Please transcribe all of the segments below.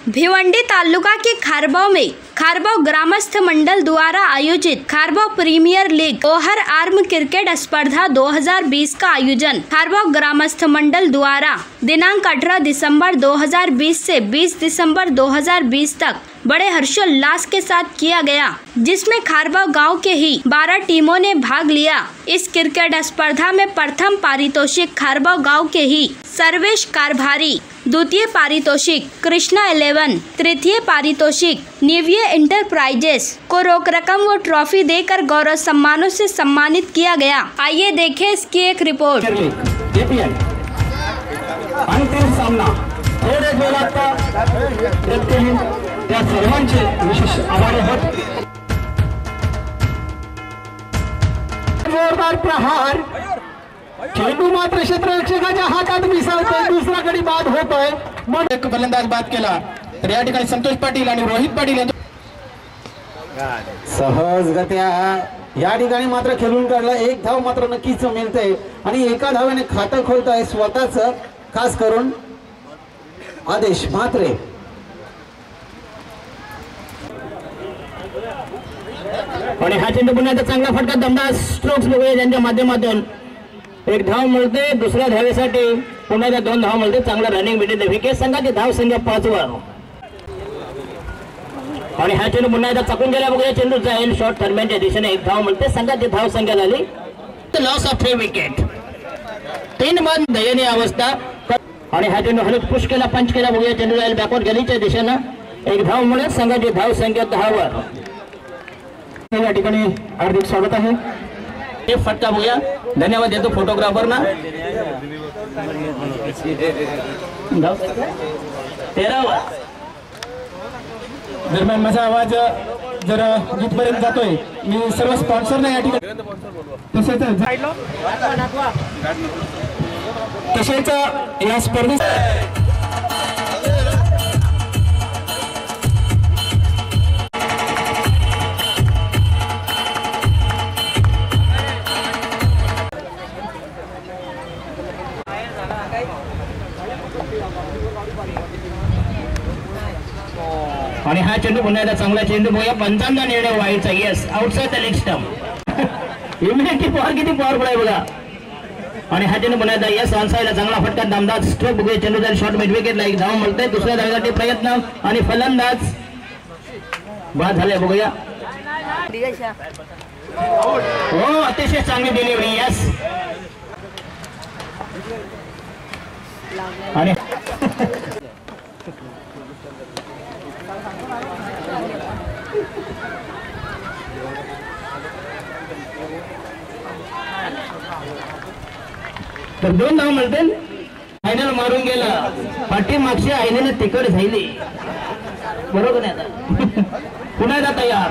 भिवंडी तालुका के खारबाव में खारबाव ग्रामस्थ मंडल द्वारा आयोजित खारबाव प्रीमियर लीग ओहर आर्म क्रिकेट स्पर्धा 2020 का आयोजन खारबाव ग्रामस्थ मंडल द्वारा दिनांक 18 दिसंबर 2020 से 20 दिसंबर 2020 तक बड़े हर्षोल्लास के साथ किया गया, जिसमें खारबाव गांव के ही 12 टीमों ने भाग लिया। इस क्रिकेट स्पर्धा में प्रथम पारितोषिक खारबाव गांव के ही सर्वेश कारभारी, द्वितीय पारितोषिक कृष्णा 11, तृतीय पारितोषिक निविया इंटरप्राइजेस को रोक रकम व ट्रॉफी देकर गौरव सम्मानों से सम्मानित किया गया। आइए देखें इसकी एक रिपोर्ट। अंतिम सामना थोडे जोरात देखते हैं, त्या सर्वांचे विशेष आभार आहोत। जोरदार प्रहार, चेंडू मात्र क्षेत्ररक्षकाच्या हातात मिसळतोय, दुसरा गडी बाद होतोय। मग एक फलंदाज बाद केला तर या ठिकाणी संतोष पाटील आणि रोहित पाटील यांच्या सहजगत्या या ठिकाणी मात्र खेळून काढला। एक धाव मात्र नक्कीच मिळते आणि एका धावेने खातं खोलताय स्वतःच, खास करून आदेश मात्रे। आणि हा चेंडू पुन्हा चांगला फटका दमदार स्ट्रोक्स बघूया ज्यांच्या माध्यमातून एक धाव मिळते। दुसऱ्या धावेसाठी पुन्हा 2 धाव मिळते। चांगला रनिंग मिळते विकेट संघाची धाव संख्या 5 वर। आणि हा चेंडू पुन्हा चकून गेला बघूया, चेंडू जाईल शॉर्ट दरम्यानच्या दिशेने, एक धाव मिळते। संघाची धाव संख्या झाली लॉस ऑफ 3 विकेट, 3 बाद दयनीय अवस्था। आणि हा चेंडू हलत पुश केला, पंच केला बघूया, चेंडू जाईल बॅकवर्ड गलीच्या दिशेने, एक धाव मिळेल। संघाची धाव संख्या 10 वर। या ठिकाणी हार्दिक स्वागत आहे। एक फटका बघूया, धन्यवाद देतो फोटोग्राफर ना। 13 वर दरम्यान माझा आवाज जर जिथपर्यंत जातोय, मी सर्व स्पॉन्सरना या ठिकाणी तसेच या स्पर्धेत आणि हा चेंडू पुन्हा चांगला चेंडू बघूया, पंचांचा निर्णय वाईटचा, yes outside the leg stump. Immunity power किती पॉवरफुल आहे बघा। आणि हा चेंडू पुन्हा येस ऑनसाइडला चांगला फटका दमदार स्ट्रोक बघूया, चेंडू जाईल शॉर्ट मिड विकेटला, एक धाव मिळते। दुसऱ्या धावेसाठी प्रयत्न आणि फलंदाज बाद झाले बघूया। हो अतिशय चांगली डिलिव्हरी, येस। आणि तर 2 धाव मिळतील। फायनल मारून गेला, पाठीमागच्या आईने तिकड झाली बरोबर आहे आता। पुन्हा एकदा तयार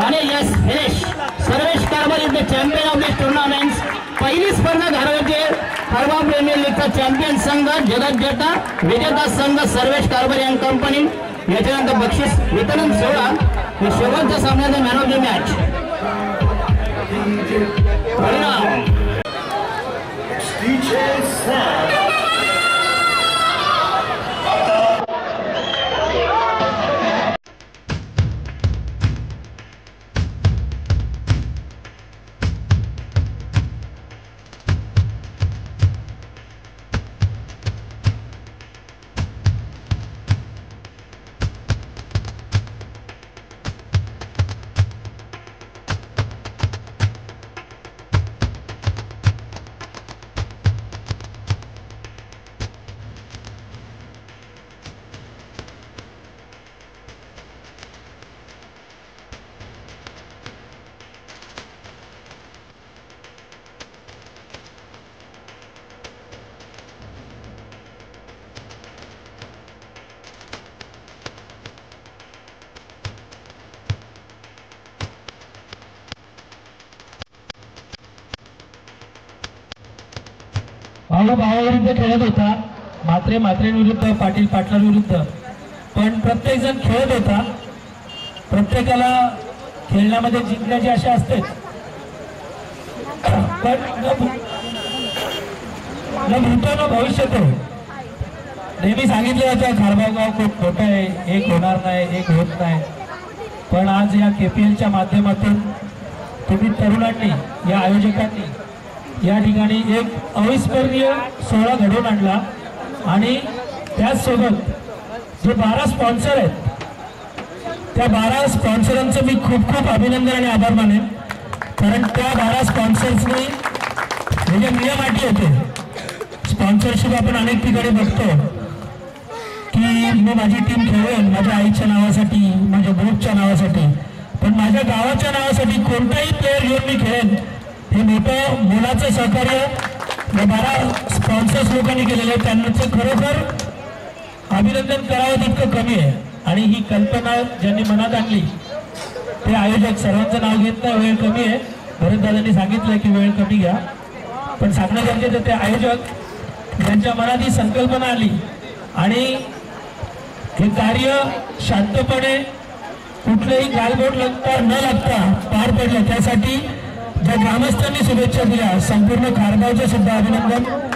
आणि yes finish. Sarvesh Karbhar is the champion of this tournament. पहिली स्पर्धा घडवते खारबाव प्रीमियर लीगचा चॅम्पियन संघ जगज्जेता विजेता संघ सर्वेश कारभार अँड कंपनी। याच्यानंतर बक्षीस वितरण सोहळा आणि शेवटच्या सामन्याचा मॅन ऑफ द मॅच। परिणाम भावाविरुद्ध खेळत होता, मात्रेविरुद्ध पाटील पाटलांविरुद्ध, पण प्रत्येक जण खेळत होता। प्रत्येकाला खेळण्यामध्ये जिंकण्याची आशा असते, पण न भूतो न भविष्यतो नेहमी सांगितलं जातं खारबाव गाव खूप मोठं आहे, एक होणार नाही, एक होत नाही, पण आज या KPLच्या माध्यमातून तुम्ही तरुणांनी, या आयोजकांनी या ठिकाणी एक अविस्मरणीय सोहळा घडवून आणला आणि त्याचसोबत जे 12 स्पॉन्सर आहेत त्या 12 स्पॉन्सरांचं मी खूप खूप अभिनंदन आणि आभार मानेन, कारण त्या 12 स्पॉन्सर्सनी म्हणजे नियम अटी होते. स्पॉन्सरशिप आपण अनेक ठिकाणी बघतो की मी माझी टीम खेळेन माझ्या आईच्या नावासाठी, माझ्या ग्रुपच्या नावासाठी, पण माझ्या गावाच्या नावासाठी कोणताही प्लेअर घेऊन मी खेळेन, हे मोठं मोलाचं सहकार्य या 12 स्पॉन्सर्स लोकांनी केलेलं आहे. त्यांचं खरोखर अभिनंदन करावं तितकं कमी आहे. आणि ही कल्पना ज्यांनी मनात आणली ते आयोजक, सर्वांचं नाव घेत नाही, वेळ कमी आहे, भरतदादांनी सांगितलं की वेळ कमी घ्या, पण सांगणं गरजेचं ते आयोजक ज्यांच्या मनात ही संकल्पना आली आणि हे कार्य शांतपणे कुठलेही गालबोट न लागता पार पडलं, त्यासाठी ज्या ग्रामस्थांनी शुभेच्छा दिल्या संपूर्ण खारबावचं सुद्धा अभिनंदन.